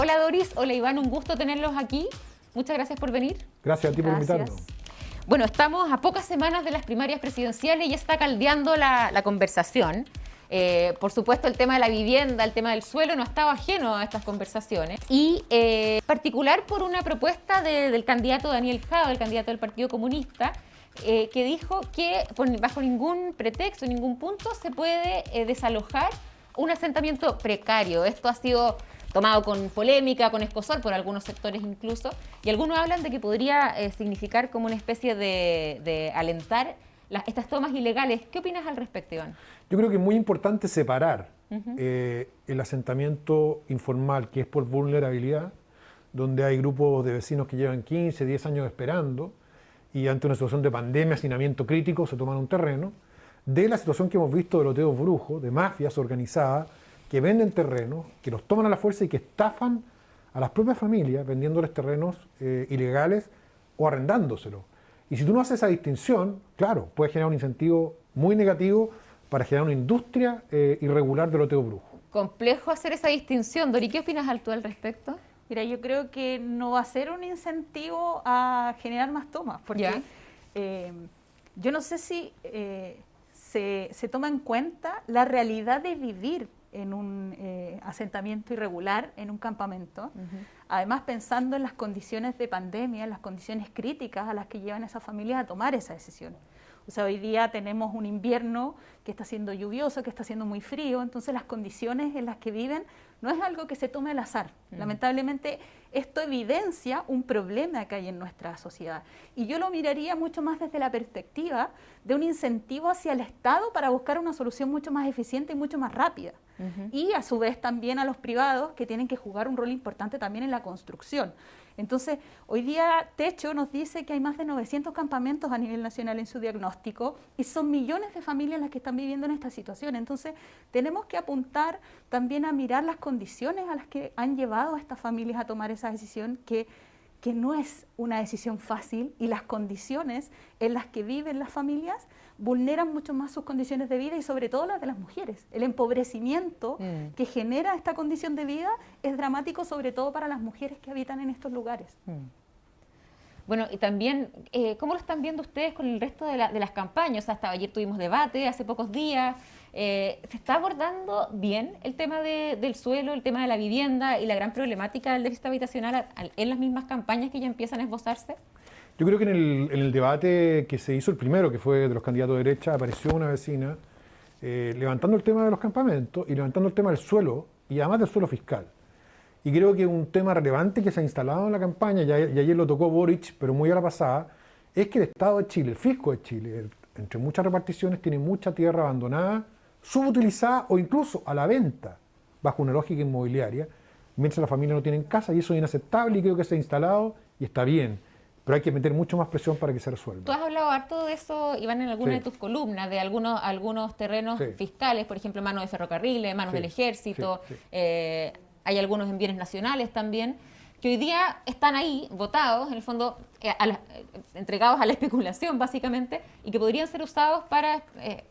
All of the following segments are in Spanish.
Hola Doris, hola Iván, un gusto tenerlos aquí. Muchas gracias por venir. Gracias a ti por invitarnos. Bueno, estamos a pocas semanas de las primarias presidenciales y ya está caldeando la conversación. Por supuesto, el tema de la vivienda, el tema del suelo no estaba ajeno a estas conversaciones. Y en particular por una propuesta del candidato Daniel Jadwe, el candidato del Partido Comunista, que dijo que bajo ningún pretexto, ningún punto, se puede desalojar un asentamiento precario. Esto ha sido tomado con polémica, con escozor por algunos sectores incluso, y algunos hablan de que podría significar como una especie de alentar estas tomas ilegales. ¿Qué opinas al respecto, Iván? Yo creo que es muy importante separar el asentamiento informal, que es por vulnerabilidad, donde hay grupos de vecinos que llevan 15, 10 años esperando, y ante una situación de pandemia, hacinamiento crítico, se toman un terreno, de la situación que hemos visto de loteos brujos, de mafias organizadas, que venden terrenos, que los toman a la fuerza y que estafan a las propias familias vendiéndoles terrenos ilegales o arrendándoselos. Y si tú no haces esa distinción, claro, puede generar un incentivo muy negativo para generar una industria irregular de loteo brujo. Complejo hacer esa distinción. Dori, ¿qué opinas tú al respecto? Mira, yo creo que no va a ser un incentivo a generar más tomas, porque yo no sé si se toma en cuenta la realidad de vivir en un asentamiento irregular, en un campamento, además pensando en las condiciones de pandemia, en las condiciones críticas a las que llevan a esas familias a tomar esa decisión. O sea, hoy día tenemos un invierno que está siendo lluvioso, que está siendo muy frío, entonces las condiciones en las que viven no es algo que se tome al azar. Lamentablemente, esto evidencia un problema que hay en nuestra sociedad. Y yo lo miraría mucho más desde la perspectiva de un incentivo hacia el Estado para buscar una solución mucho más eficiente y mucho más rápida. Y a su vez también a los privados, que tienen que jugar un rol importante también en la construcción. Entonces, hoy día Techo nos dice que hay más de 900 campamentos a nivel nacional en su diagnóstico y son millones de familias las que están viviendo en esta situación. Entonces, tenemos que apuntar también a mirar las condiciones a las que han llevado a estas familias a tomar esa decisión, que no es una decisión fácil, y las condiciones en las que viven las familias vulneran mucho más sus condiciones de vida y sobre todo las de las mujeres. El empobrecimiento que genera esta condición de vida es dramático, sobre todo para las mujeres que habitan en estos lugares. Bueno, y también, ¿cómo lo están viendo ustedes con el resto de las campañas? O sea, hasta ayer tuvimos debate, hace pocos días. ¿Se está abordando bien el tema del suelo, el tema de la vivienda y la gran problemática del déficit habitacional en las mismas campañas que ya empiezan a esbozarse? Yo creo que en el debate que se hizo, el primero, que fue de los candidatos de derecha, apareció una vecina levantando el tema de los campamentos y levantando el tema del suelo, y además del suelo fiscal. Y creo que un tema relevante que se ha instalado en la campaña, y ayer lo tocó Boric, pero muy a la pasada, es que el Estado de Chile, el fisco de Chile, entre muchas reparticiones, tiene mucha tierra abandonada, subutilizada o incluso a la venta, bajo una lógica inmobiliaria, mientras las familias no tienen casa, y eso es inaceptable y creo que se ha instalado y está bien. Pero hay que meter mucho más presión para que se resuelva. Tú has hablado harto de eso, Iván, en alguna de tus columnas, de algunos terrenos fiscales, por ejemplo, manos de ferrocarriles, manos del ejército, hay algunos en bienes nacionales también, que hoy día están ahí, votados, en el fondo, entregados a la especulación, básicamente, y que podrían ser usados para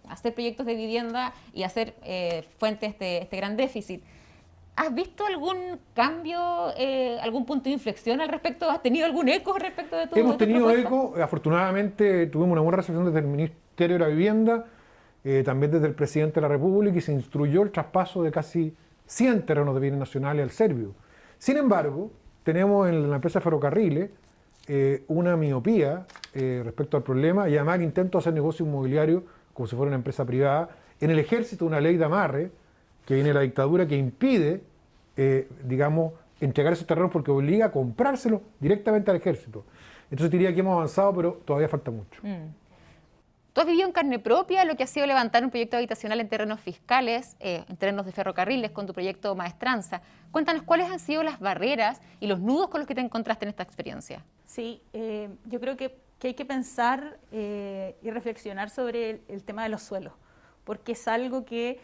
hacer proyectos de vivienda y hacer fuentes de este gran déficit. ¿Has visto algún cambio, algún punto de inflexión al respecto? ¿Has tenido algún eco respecto de tu Hemos tenido propuesta? eco, afortunadamente tuvimos una buena recepción desde el Ministerio de la Vivienda, también desde el Presidente de la República, y se instruyó el traspaso de casi 100 terrenos de bienes nacionales al Servio. Sin embargo, tenemos en la empresa Ferrocarriles una miopía respecto al problema, y además el intento de hacer negocio inmobiliario como si fuera una empresa privada. En el Ejército una ley de amarre que viene de la dictadura que impide, digamos, entregar esos terrenos porque obliga a comprárselos directamente al Ejército. Entonces diría que hemos avanzado, pero todavía falta mucho. Tú has vivido en carne propia lo que ha sido levantar un proyecto habitacional en terrenos fiscales, en terrenos de ferrocarriles, con tu proyecto Maestranza. Cuéntanos cuáles han sido las barreras y los nudos con los que te encontraste en esta experiencia. Sí, yo creo que hay que pensar y reflexionar sobre el tema de los suelos, porque es algo que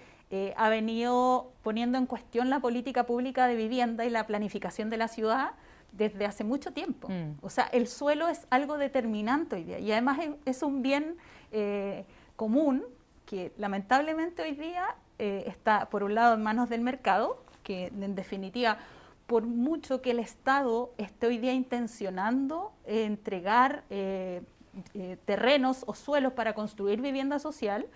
ha venido poniendo en cuestión la política pública de vivienda y la planificación de la ciudad desde hace mucho tiempo. O sea, el suelo es algo determinante hoy día, y además es un bien común que lamentablemente hoy día está por un lado en manos del mercado, que en definitiva por mucho que el Estado esté hoy día intencionando entregar terrenos o suelos para construir vivienda social,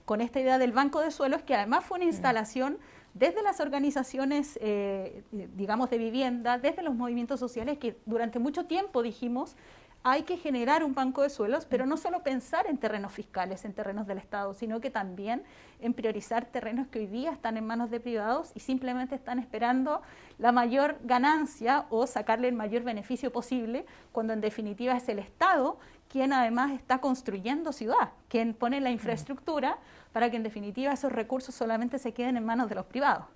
con esta idea del banco de suelos, que además fue una instalación desde las organizaciones, digamos, de vivienda, desde los movimientos sociales, que durante mucho tiempo dijimos, hay que generar un banco de suelos, pero no solo pensar en terrenos fiscales, en terrenos del Estado, sino que también en priorizar terrenos que hoy día están en manos de privados y simplemente están esperando la mayor ganancia o sacarle el mayor beneficio posible, cuando en definitiva es el Estado quien además está construyendo ciudad, quien pone la infraestructura para que en definitiva esos recursos solamente se queden en manos de los privados.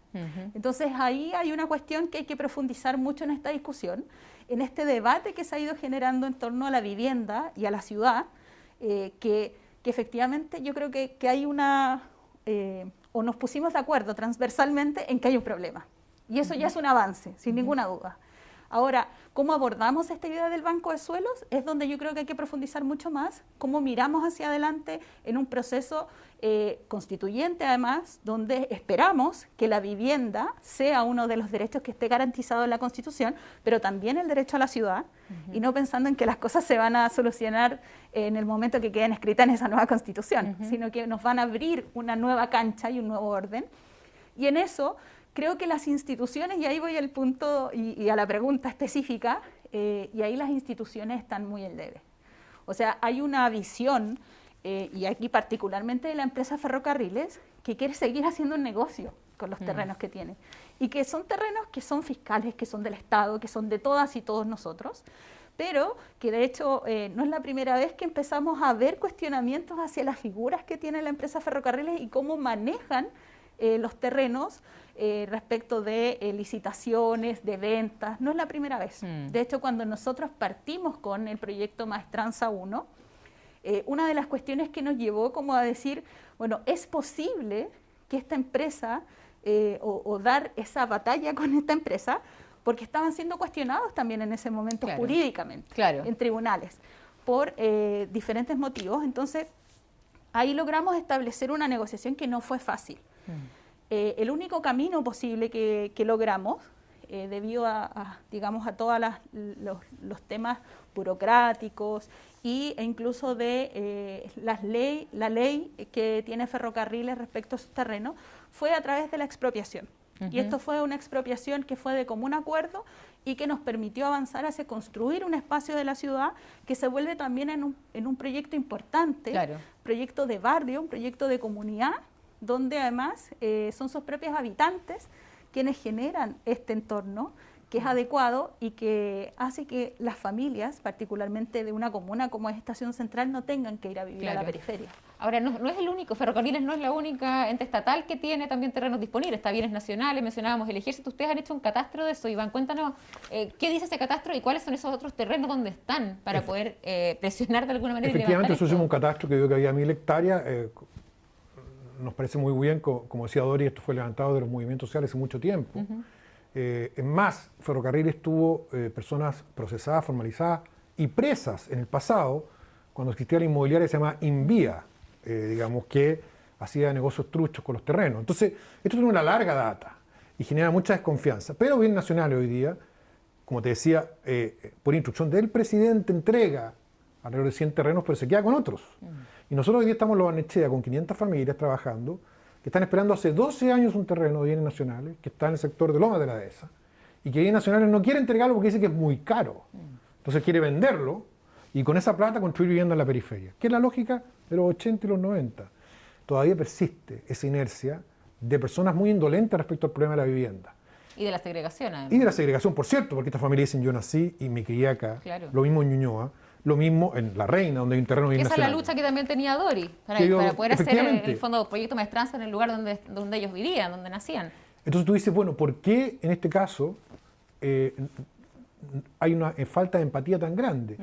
Entonces ahí hay una cuestión que hay que profundizar mucho en esta discusión, en este debate que se ha ido generando en torno a la vivienda y a la ciudad, que efectivamente yo creo que hay una, o nos pusimos de acuerdo transversalmente en que hay un problema. Y eso ya es un avance, sin ninguna duda. Ahora, ¿cómo abordamos esta idea del banco de suelos? Es donde yo creo que hay que profundizar mucho más, cómo miramos hacia adelante en un proceso constituyente, además, donde esperamos que la vivienda sea uno de los derechos que esté garantizado en la Constitución, pero también el derecho a la ciudad, y no pensando en que las cosas se van a solucionar en el momento que queden escritas en esa nueva Constitución, sino que nos van a abrir una nueva cancha y un nuevo orden. Y en eso creo que las instituciones, y ahí voy al punto y a la pregunta específica, y ahí las instituciones están muy en debe. O sea, hay una visión, y aquí particularmente de la empresa Ferrocarriles, que quiere seguir haciendo un negocio con los terrenos que tiene. Y que son terrenos que son fiscales, que son del Estado, que son de todas y todos nosotros, pero que de hecho no es la primera vez que empezamos a ver cuestionamientos hacia las figuras que tiene la empresa Ferrocarriles y cómo manejan los terrenos respecto de licitaciones, de ventas. No es la primera vez. De hecho, cuando nosotros partimos con el proyecto Maestranza 1, una de las cuestiones que nos llevó como a decir, bueno, es posible que esta empresa o dar esa batalla con esta empresa, porque estaban siendo cuestionados también en ese momento jurídicamente en tribunales por diferentes motivos. Entonces, ahí logramos establecer una negociación que no fue fácil. El único camino posible que logramos, debido digamos, a todos los temas burocráticos e incluso de la ley que tiene Ferrocarriles respecto a sus terrenos, fue a través de la expropiación. Y esto fue una expropiación que fue de común acuerdo y que nos permitió avanzar hacia construir un espacio de la ciudad que se vuelve también en un proyecto importante, proyecto de barrio, un proyecto de comunidad, donde además son sus propios habitantes quienes generan este entorno que es adecuado y que hace que las familias, particularmente de una comuna como es Estación Central, no tengan que ir a vivir a la periferia. Ahora, no es el único, Ferrocarriles no es la única ente estatal que tiene también terrenos disponibles, está bienes nacionales, mencionábamos el Ejército. Ustedes han hecho un catastro de eso, Iván, cuéntanos qué dice ese catastro y cuáles son esos otros terrenos donde están para poder presionar de alguna manera. Efectivamente, nosotros hicimos un catastro que vio que había 1000 hectáreas, nos parece muy bien, como decía Dori, esto fue levantado de los movimientos sociales hace mucho tiempo. Es más, Ferrocarriles tuvo personas procesadas, formalizadas y presas en el pasado, cuando existía la inmobiliaria que se llama Invía, digamos, que hacía negocios truchos con los terrenos. Entonces, esto tiene una larga data y genera mucha desconfianza. Pero Bienes Nacionales hoy día, como te decía, por instrucción del presidente, entrega alrededor de 100 terrenos, pero se queda con otros. Y nosotros hoy día estamos en Lo Barnechea con 500 familias trabajando, que están esperando hace 12 años un terreno de Bienes Nacionales, que está en el sector de Lomas de la Dehesa, y que Bienes Nacionales no quiere entregarlo porque dice que es muy caro. Entonces quiere venderlo y con esa plata construir vivienda en la periferia, que es la lógica de los 80 y los 90. Todavía persiste esa inercia de personas muy indolentes respecto al problema de la vivienda. Y de la segregación, además. Y de la segregación, por cierto, porque esta familia dicen yo nací y me crié acá, lo mismo en Ñuñoa, lo mismo en La Reina, donde hay un terreno bien nacional. Esa es la lucha que también tenía Dori, para poder hacer el fondo proyecto Maestranza en el lugar donde ellos vivían, donde nacían. Entonces tú dices, bueno, ¿por qué en este caso hay una falta de empatía tan grande?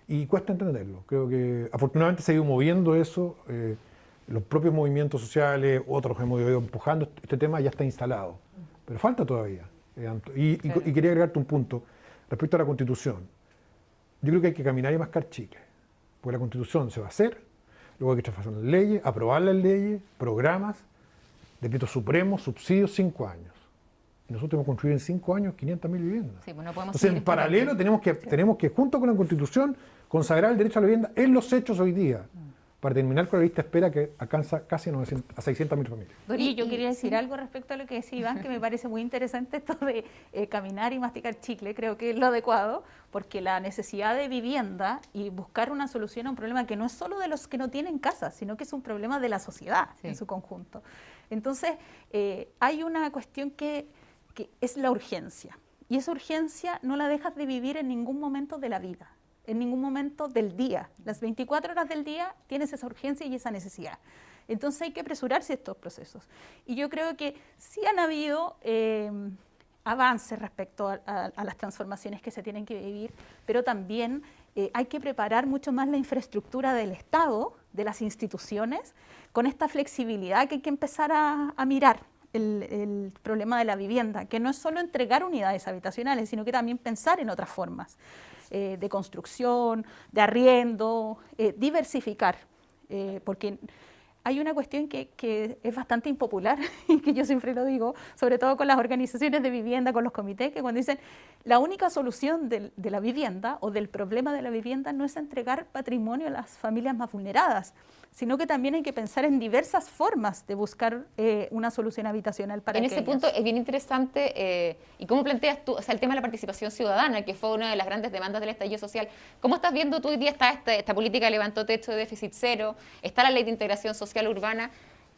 Y cuesta entenderlo. Creo que afortunadamente se ha ido moviendo eso, los propios movimientos sociales, otros hemos ido empujando, este tema ya está instalado. Pero falta todavía. Y quería agregarte un punto respecto a la Constitución. Yo creo que hay que caminar y mascar chicle, porque la Constitución se va a hacer, luego hay que transformar las leyes, aprobar las leyes, programas, decretos supremos, subsidios, 5 años. Nosotros hemos construido en 5 años 500.000 viviendas. Sí, pues no podemos Entonces, en paralelo, tenemos que, junto con la Constitución, consagrar el derecho a la vivienda en los hechos hoy día, para terminar con la lista de espera que alcanza casi a 600.000 familias. Y yo quería decir algo respecto a lo que decía Iván, que me parece muy interesante esto de caminar y masticar chicle, creo que es lo adecuado, porque la necesidad de vivienda y buscar una solución a un problema que no es solo de los que no tienen casa, sino que es un problema de la sociedad en su conjunto. Entonces, hay una cuestión que es la urgencia, y esa urgencia no la dejas de vivir en ningún momento de la vida, en ningún momento del día. Las 24 horas del día tienes esa urgencia y esa necesidad. Entonces hay que apresurarse estos procesos. Y yo creo que sí han habido avances respecto a las transformaciones que se tienen que vivir, pero también hay que preparar mucho más la infraestructura del Estado, de las instituciones, con esta flexibilidad que hay que empezar a mirar el problema de la vivienda, que no es solo entregar unidades habitacionales, sino que también pensar en otras formas de construcción, de arriendo, diversificar, porque hay una cuestión que es bastante impopular y que yo siempre lo digo, sobre todo con las organizaciones de vivienda, con los comités, que cuando dicen la única solución de la vivienda o del problema de la vivienda no es entregar patrimonio a las familias más vulneradas, sino que también hay que pensar en diversas formas de buscar una solución habitacional para aquellas. En ese punto es bien interesante, ¿y cómo planteas tú, o sea, el tema de la participación ciudadana, que fue una de las grandes demandas del estallido social? ¿Cómo estás viendo tú hoy día esta política levantó techo de déficit cero, está la ley de integración social urbana?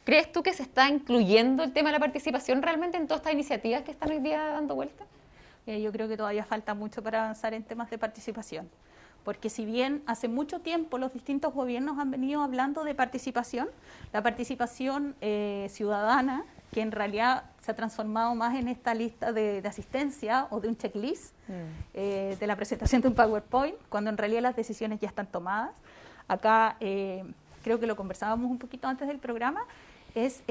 ¿Crees tú que se está incluyendo el tema de la participación realmente en todas estas iniciativas que están hoy día dando vuelta? Yo creo que todavía falta mucho para avanzar en temas de participación. Porque si bien hace mucho tiempo los distintos gobiernos han venido hablando de participación, la participación ciudadana, que en realidad se ha transformado más en esta lista de asistencia o de un checklist, de la presentación de un PowerPoint, cuando en realidad las decisiones ya están tomadas. Acá, creo que lo conversábamos un poquito antes del programa, es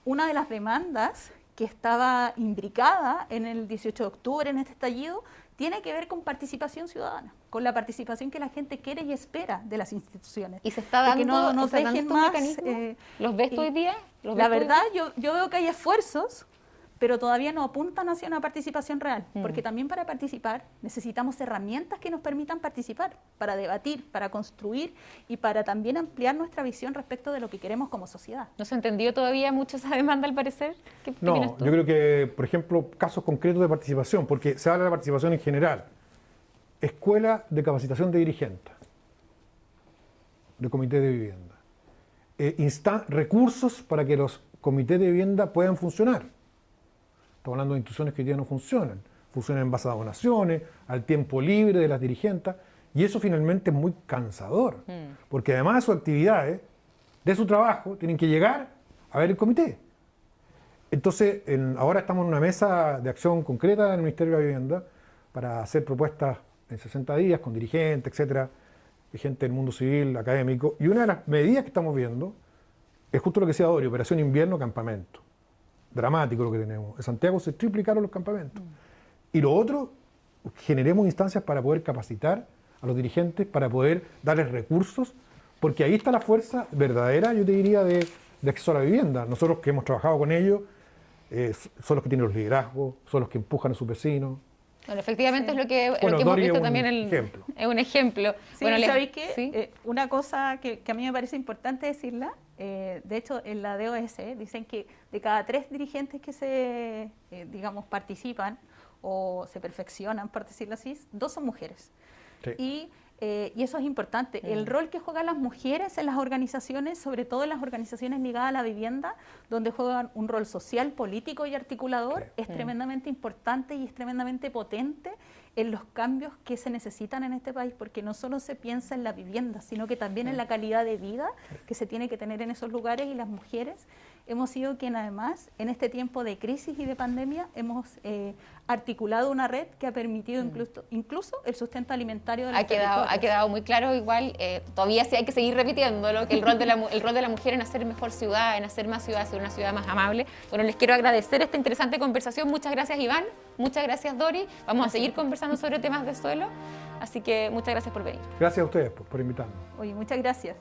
una de las demandas que estaba imbricada en el 18 de octubre, en este estallido, tiene que ver con participación ciudadana, con la participación que la gente quiere y espera de las instituciones. ¿Y se está dando, que no nos dejen más? ¿Los ves tú hoy día? La verdad, yo veo que hay esfuerzos, pero todavía no apuntan hacia una participación real, porque también para participar necesitamos herramientas que nos permitan participar, para debatir, para construir y para también ampliar nuestra visión respecto de lo que queremos como sociedad. ¿No se ha entendido todavía mucho esa demanda al parecer? No, yo creo que, por ejemplo, casos concretos de participación, porque se habla de la participación en general. Escuela de capacitación de dirigentes, de comités de vivienda. Recursos para que los comités de vivienda puedan funcionar. Estamos hablando de instituciones que hoy día no funcionan. Funcionan en base a donaciones, al tiempo libre de las dirigentes, y eso finalmente es muy cansador, porque además de sus actividades, de su trabajo, tienen que llegar a ver el comité. Entonces, ahora estamos en una mesa de acción concreta del Ministerio de la Vivienda para hacer propuestas en 60 días con dirigentes, etcétera, y gente del mundo civil, académico, y una de las medidas que estamos viendo es justo lo que decía Dory, Operación Invierno Campamento. Dramático lo que tenemos. En Santiago se triplicaron los campamentos. Y lo otro, generemos instancias para poder capacitar a los dirigentes, para poder darles recursos, porque ahí está la fuerza verdadera, yo te diría, de acceso a la vivienda. Nosotros que hemos trabajado con ellos, son los que tienen los liderazgos, son los que empujan a sus vecinos. Bueno, efectivamente es lo que hemos visto también. Es un ejemplo. Sí, bueno, ¿sabéis qué? ¿Sí? Una cosa que a mí me parece importante decirla, de hecho en la DOS dicen que de cada 3 dirigentes que se, participan o se perfeccionan, por decirlo así, 2 son mujeres. Sí. Y eso es importante. El rol que juegan las mujeres en las organizaciones, sobre todo en las organizaciones ligadas a la vivienda, donde juegan un rol social, político y articulador, es tremendamente importante y es tremendamente potente en los cambios que se necesitan en este país, porque no solo se piensa en la vivienda, sino que también en la calidad de vida que se tiene que tener en esos lugares, y las mujeres hemos sido quien además en este tiempo de crisis y de pandemia hemos articulado una red que ha permitido incluso el sustento alimentario de los territorios. Ha quedado muy claro igual, todavía sí hay que seguir repitiéndolo, que el rol de la mujer en hacer mejor ciudad, en hacer más ciudad, hacer una ciudad más amable. Bueno, les quiero agradecer esta interesante conversación. Muchas gracias, Iván. Muchas gracias, Dory. Vamos a seguir conversando sobre temas de suelo, así que muchas gracias por venir. Gracias a ustedes por invitarnos. Oye, muchas gracias.